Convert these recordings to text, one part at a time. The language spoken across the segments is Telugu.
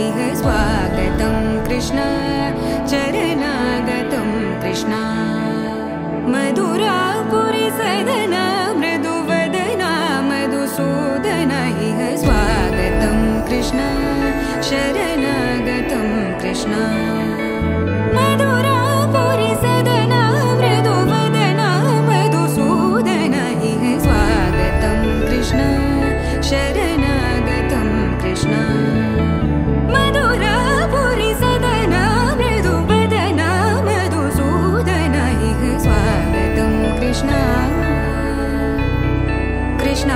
इह स्वागतं कृष्ण चरणागतं कृष्ण मधुरापुरी सदन मृदुवदना मधुसूदन इह स्वागतं कृष्ण शरणागतं कृष्ण मधुरापुरी सदन मृदुवदना मधुसूदन इह स्वागतं कृष्ण शरणागतं कृष्ण मधुरापुरी सदन मृदुवदना मधुसूदन इह स्वागतं कृष्ण कृष्ण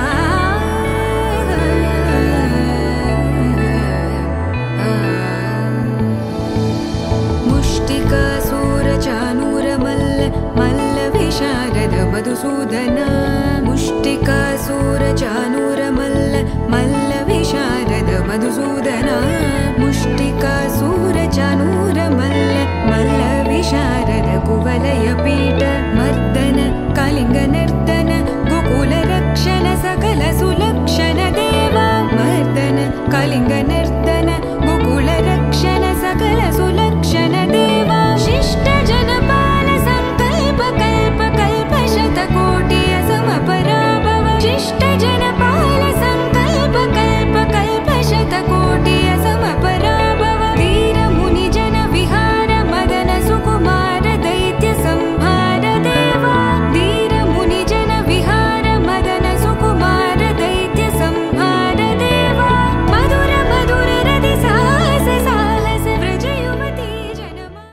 मुष्टिकासूरचानूरमल्ल मल्लविशारद मधुसूदन मुष्टिकासूरचानूरमल्ल मल्लविशारद मधुसूदन मुष्टिकासूरचानूरमल्ल मल्लविशारद कुवलयपीठ मर्दन कलिङ्गनर्दन गोकुलरक्षण सकल सुलक्षण देवा मर्दन कलिङ्गनर्दन गोकुलरक्षण सकल सुलक्षण देवा शिष्ट जनपाल संकल्प कल्प कल्प शतकोटि असमपराभव शिष्ट जनपाल संकल्प कल्प कल्प शतकोटि असमपराभव वीर मुनि जन विहार मदन सुकुमार दैत्य संहार देवा वीर मुनि जन विहार मदन सुकुमार दैत्य संहार देवा मधुर मधुर रति साहस साहस व्रज युवती जनमा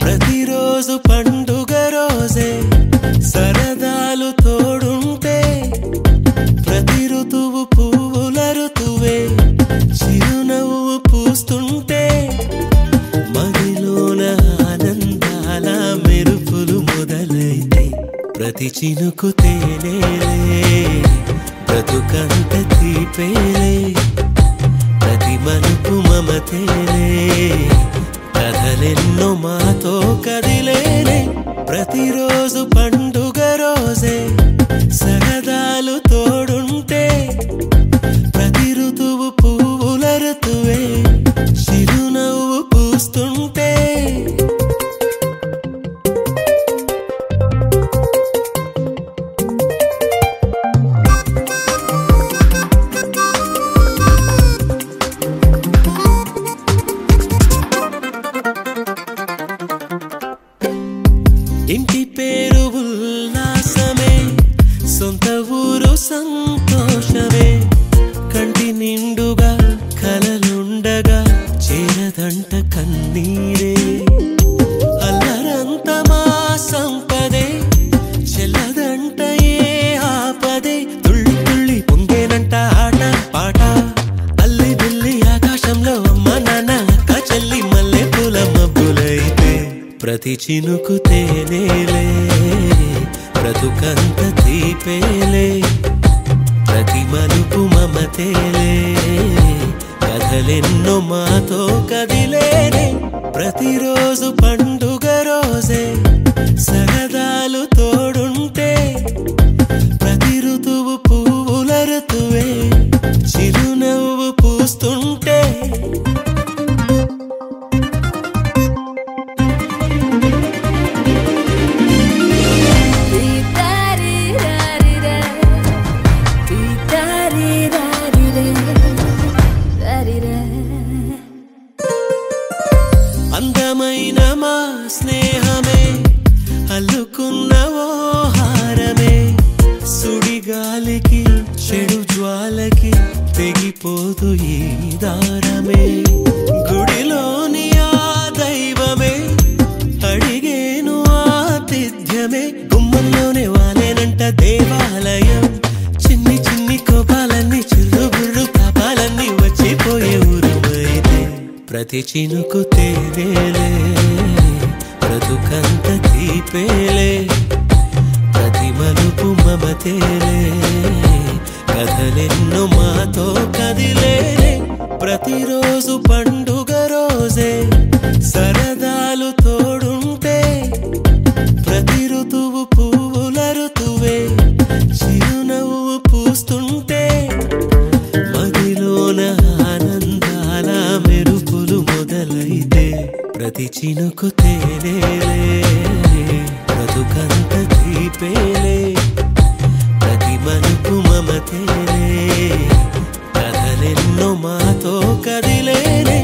ప్రతిరోజు పండుగ రోజే సరదాలు తోడుంటే ప్రతి ఋతువు పువ్వుల ఋతువే చిరునవ్వు పూస్తుంటే మదిలోన ఆనందాల మెరుపులు మొదలైతే ప్రతి చినుకు తేనేలే బ్రతుకంత తీపేలే ప్రతి మలుపు మమతేలే కథలెన్నో మాతో కదిలేనే ప్రతిరోజు పండుగ రోజే సరదాలు తోడుంటే ప్రతి ఋతువు పువ్వుల ఋతువే చిరునవ్వు పూస్తుంటే ఇంటి పేరు ఉల్లాసమే సొంత ఊరు సంతోషమే కంటి నిండుగా కలలుండగా చేరదంట కన్నీరే అల్లరంత మా సంపదే చెల్లదంట ఏ ఆపదే తుళ్ళి తుళ్ళి పొంగేనంట ఆట పాట అల్లి బిల్లి ఆకాశంలో అమ్మ నాన్న అక్క చెల్లి మల్లె పూల మబ్బులైతే ప్రతి చినుకు తేనేలే బ్రతుకంత తీపేలే ప్రతి మలుపు మమతేలే కథలెన్నో మాతో కదిలేనే ప్రతిరోజు పండుగ రోజే సరదాలు తోడుంటే ప్రతి ఋతువు పువ్వుల ఋతువే చిరునవ్వు పూస్తుంటే అందమైన మా స్నేహమే అల్లుకున్న ఓ హారమే సుడిగాలికి చెడు జ్వాలకి తెగిపోదు ఈ దారమే గుడిలోని ఆ దైవమే అడిగేను ఆతిథ్యమే గుమ్మంలోనే వాలేనంట దేవాలయం చిన్ని చిన్ని కోపాలన్నీ చిరుబుర్రు పాపాలన్నీ వచ్చిపోయే ఊరుమైతే ప్రతి చినుకు తేనేలే బ్రతుకంత తీపేలే ప్రతి మలుపు మమతేలే కథలెన్నో మాతో కదిలేనే ప్రతిరోజు పండుగ రోజే సరదాలు తోడుంటే ప్రతి ఋతువు పువ్వుల ఋతువే చిరునవ్వు పూస్తుంటే మదిలోన ఆనందాల మెరుపులు మొదలైతే ప్రతి చినుకు తేనేలే బ్రతుకంత తీపేలే ప్రతి మలుపు మమతేలే కథలెన్నో మాతో కదిలేనే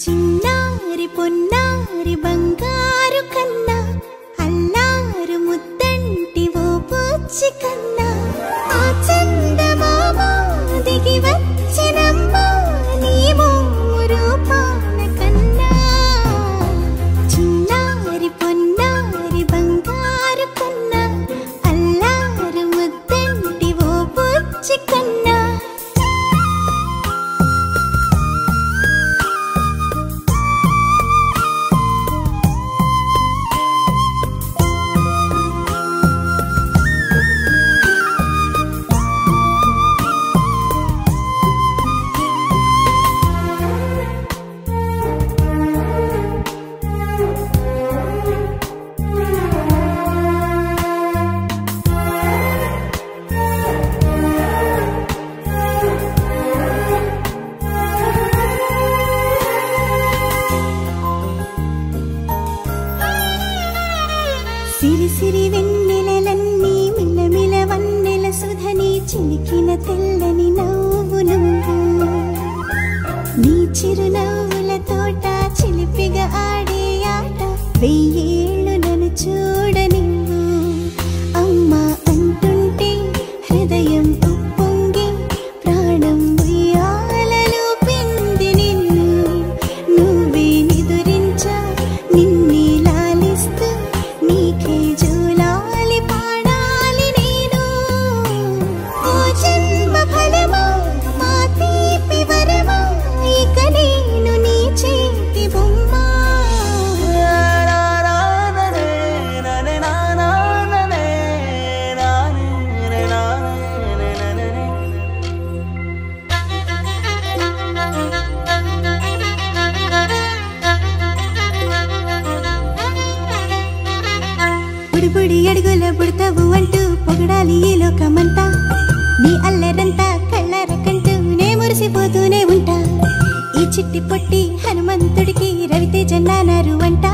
చిన్నారి పొన్నారి బంగారు కన్నా అల్లారు ముద్దంటి ఓ పూచి కన్నా ఆ చందమామ దిగి వచ్చినమ్మా నీ రూపాన కన్నా చిన్నారి పొన్నారి బంగారు కన్నా అల్లారు ముద్దంటి ఓ పూచి కన్నా సిరి సిరి వెన్నెలలన్నీ మిలమిల వన్నెల సుధని చిలికిన తెల్లని నవ్వు నువ్వు నీ చిరునవ్వుల తోట చిలిపిగా ఆడే ఆట వెయ్యేళ్ళు నన్ను చూడ నువ్వు అమ్మా అంటుంటే హృదయం ఉప్పొంగి ప్రాణం ఉయ్యాలలో పిండి నిన్ను నువ్వే నిదురించా నిన్నే లాలిస్తూ నీకే జూలాలి పాడాలి నేను ఓ జన్మ ఫలమా మా తీపి వరమా ఇక నేను నీ చేతి బొమ్మ బుడి బుడి అడుగుల బుడతావు అంటూ పొగడాలి ఈ లోకమంతా నీ అల్లరంతా కళ్ళారకంటూ నే మురిసిపోతూనే ఉంటా ఈ చిట్టి పొట్టి హనుమంతుడికి రవితేజ నానారు అంట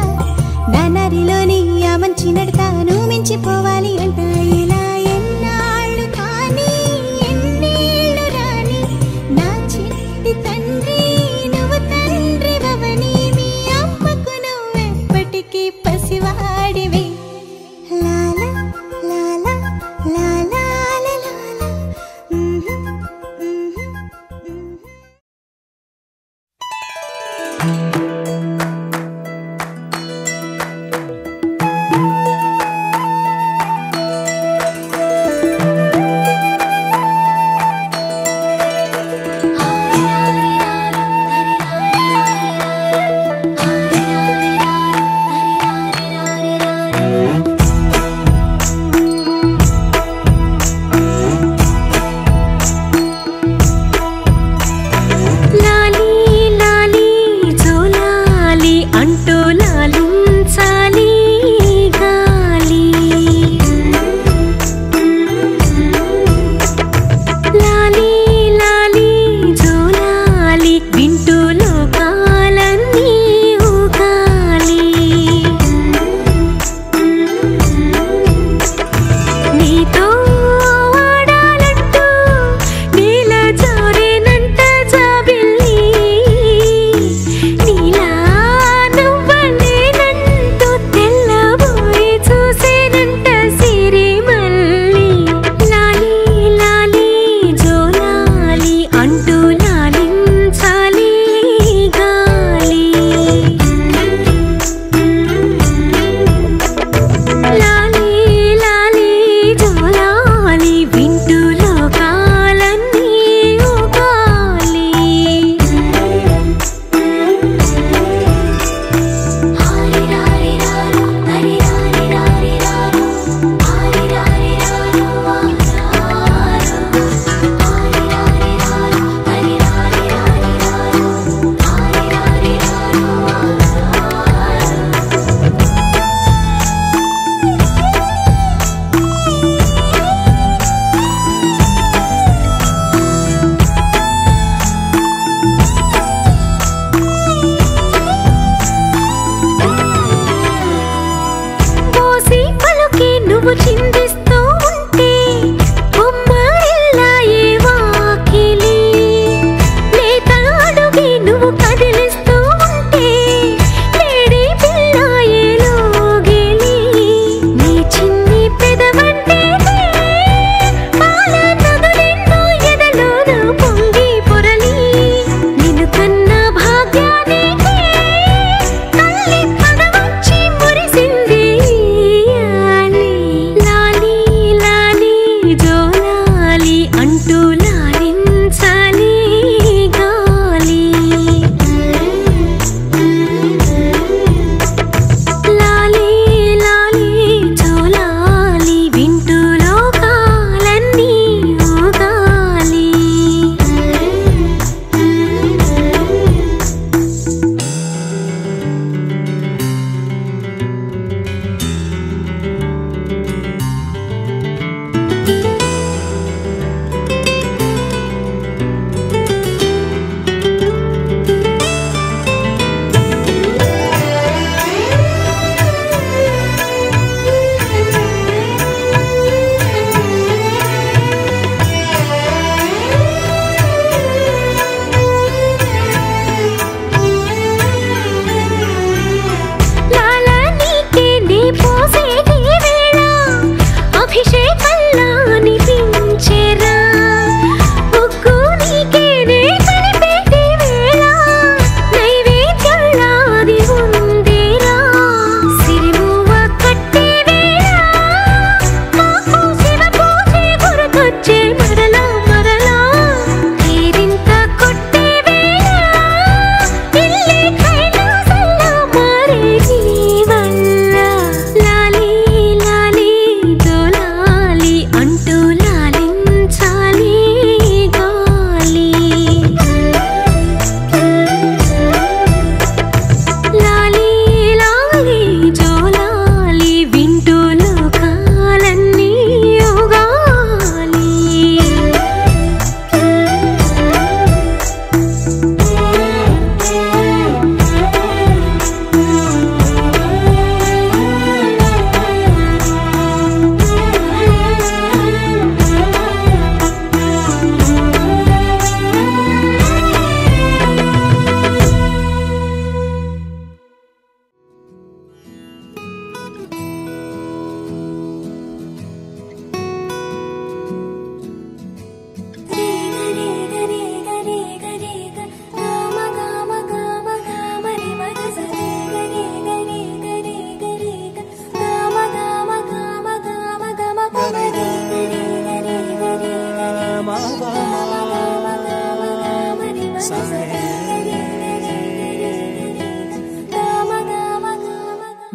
నానారిలోని ఆ మంచి నడతా నువ్వు మించిపోవాలి అంట ఇలా ఎన్నాళ్ళు కానీ ఎన్నేళ్ళు రాని నా చిట్టి తండ్రి నువ్వు తండ్రి వవని మీ అమ్మకు నువ్వెప్పటికీ పసివాడివి లాలా లాలా లాలా లాలా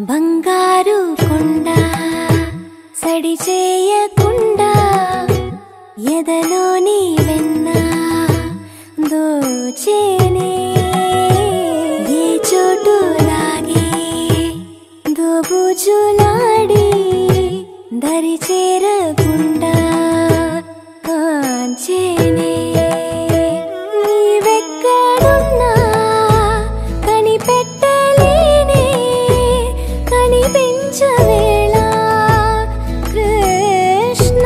బంగారు కొండ సడి చేయకుండా ఎదలోని వెన్న దోచేనే ఏ చోటు లాగే దోబుజులాడి దరి చేరకుండా కాంచేనే నీవెక్కడున్నా కనిపెట్టలేనే కనిపించవేళ కృష్ణ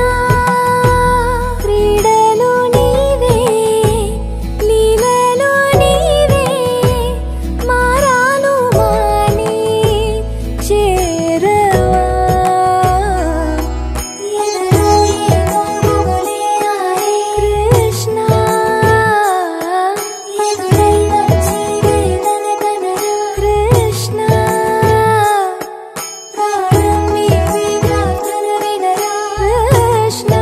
క్రీడలు నీవే లీలలు నీవే మారాను మాని చేరవా కృష్ణ కృష్ణ కృష్ణ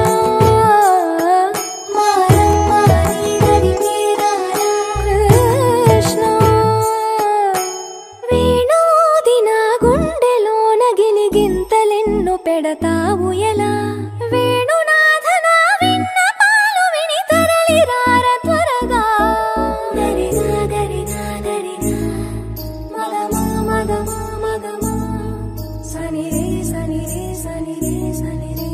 కృష్ణ వేణోది నా గుండెలోన గిలిగింతలెన్ను పెడతావు ఎలా వేణునాథన విన్న పాలు విని తరలిరార త్వరగా దరిగా దరిగా దరిగా మగమా మగమా మగమా సని రే సని రే సని రే సని రే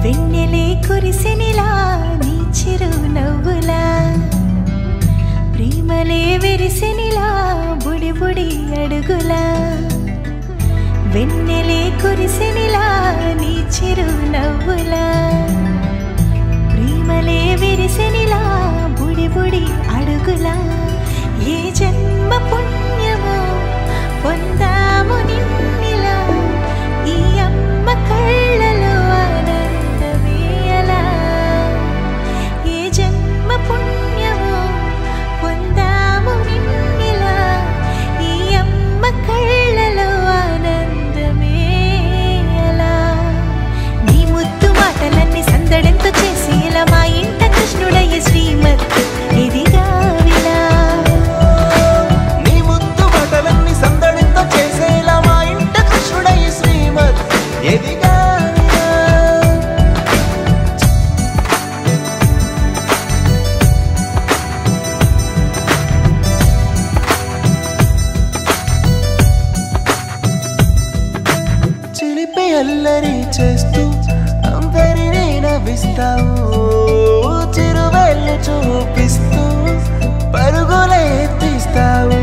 వెన్నెలే కురిసినిలా నీ చిరు నవ్వులా ప్రేమలే విరిసినిలా బుడి బుడి అడుగులా వెన్నెలే కురిసినిలా నీ చిరు నవ్వులా ప్రేమలే విరిసినిలా బుడి బుడి అడుగులా ఏ జన్మ పుణ్యమో పొందాము నిన్నిలా ఈ అమ్మ కళ్ళలో ఆనందమేయలా ఏ జన్మ పుణ్యమో పొందాము నిన్నిలా ఈ అమ్మ కళ్ళలో ఆనందమేయలా నీ ముద్దు మాటలన్నీ సందడెంతో చేసి ఇలా మా ఇంట కృష్ణుడయ్య శ్రీమత్ ఇదిగా విలా నీ ముద్దు మాటలన్నీ సందడితో చేసేలా మా ఇంట కృష్ణుడయ్య శ్రీమత్ ఎదిగా చిలిపి అల్లరి చేస్తూ అందరినీ నవ్విస్తావు చిరువేళ్ళు చూపిస్తూ పరుగులే ఎత్తిస్తావు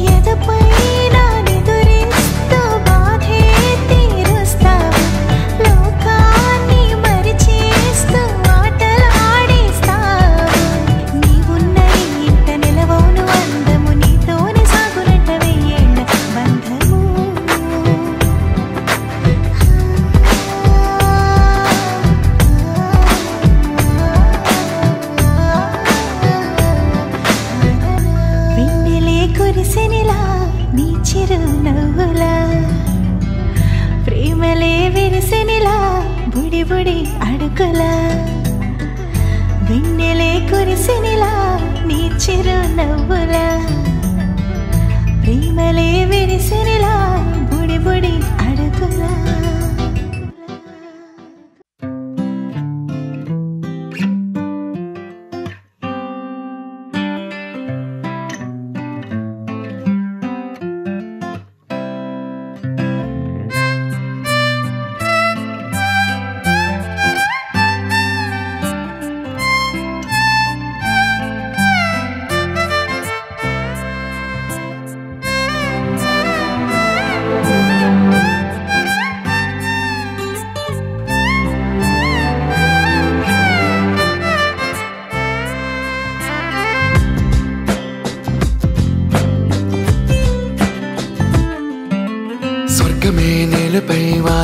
ఎదపైన నిదురిస్తూ బాధే తీరుస్తావు లోకాన్ని మరిచేస్తూ ఆటలు ఆడిస్తావు నీవున్న ఇంట నిలవవును అందము నీతోనే సాగునట్ట వెయ్యేళ్ళ బంధము వెన్నెలే కురిసినిలా నీ చిరు నవ్వులా ప్రేమలే విరిసినిలా బుడి బుడి అడుగులా వెన్నెలే కురిసినిలా నీ చిరు నవ్వులా ప్రేమలే విరిసినిలా బుడి బుడి అడుగులా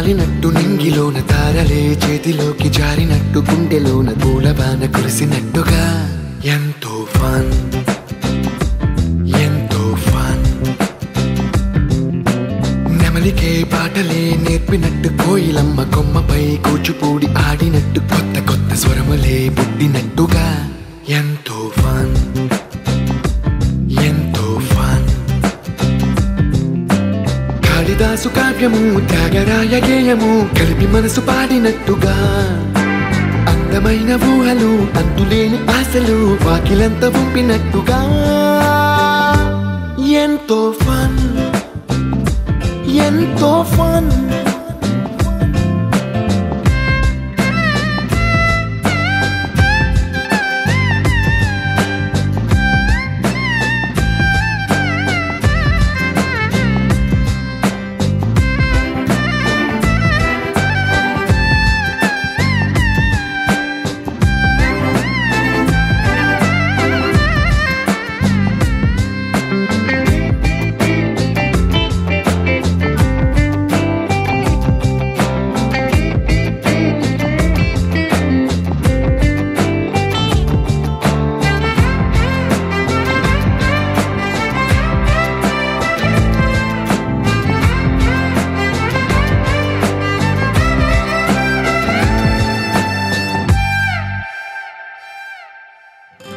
వాలినట్టు నింగిలోన తారలే చేతిలోకి జారినట్టు గుండెలోన పూలబాన కురిసినట్టుగా ఎంతో ఫన్ ఎంతో ఫన్ నెమలికే పాటలే నేర్పినట్టు కోయిలమ్మ కొమ్మపై కూచిపూడి ఆడినట్టు కొత్త కొత్త స్వరములే పుట్టినట్టుగా ఎంతో ఫన్ ఎంతో ఫన్ కాళిదాసు కావ్యము త్యాగరాయ గేయము కలిపి మనసు పాడినట్టుగా అందమైన ఊహలు అంతులేని ఆశలు వాకిలంత పంపినట్టుగా ఎంతో ఫన్ ఎంతో ఫన్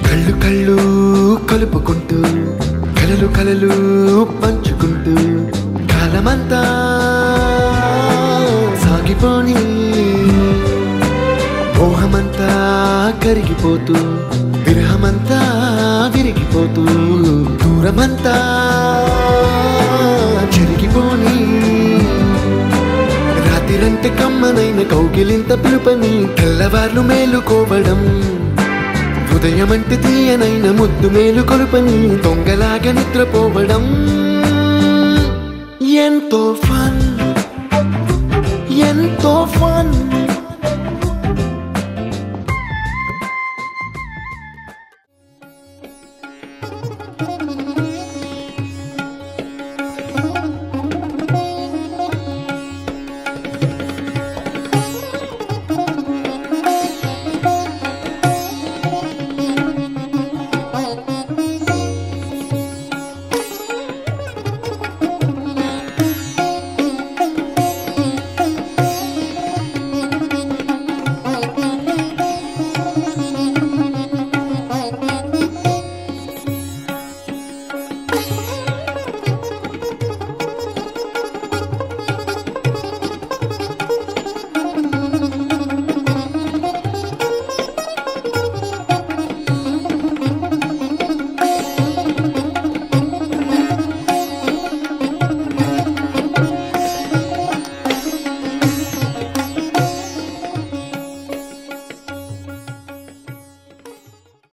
కళ్ళు కళ్ళు కలుపుకుంటూ కలలు కలలు పంచుకుంటూ కాలమంతా సాగిపోని మోహమంతా కరిగిపోతూ విరహమంతా విరిగిపోతూ దూరమంతా జరిగిపోని రాత్రిరంటే కమ్మనైన కౌగిలింత పిలుపని తెల్లవార్లు మేలుకోవడం ఉదయమంటే తీయనైన ముద్దు మేలు కొలుపని దొంగలాగా నిద్రపోవడం ఎంతో ఫన్ ఎంతో ఫన్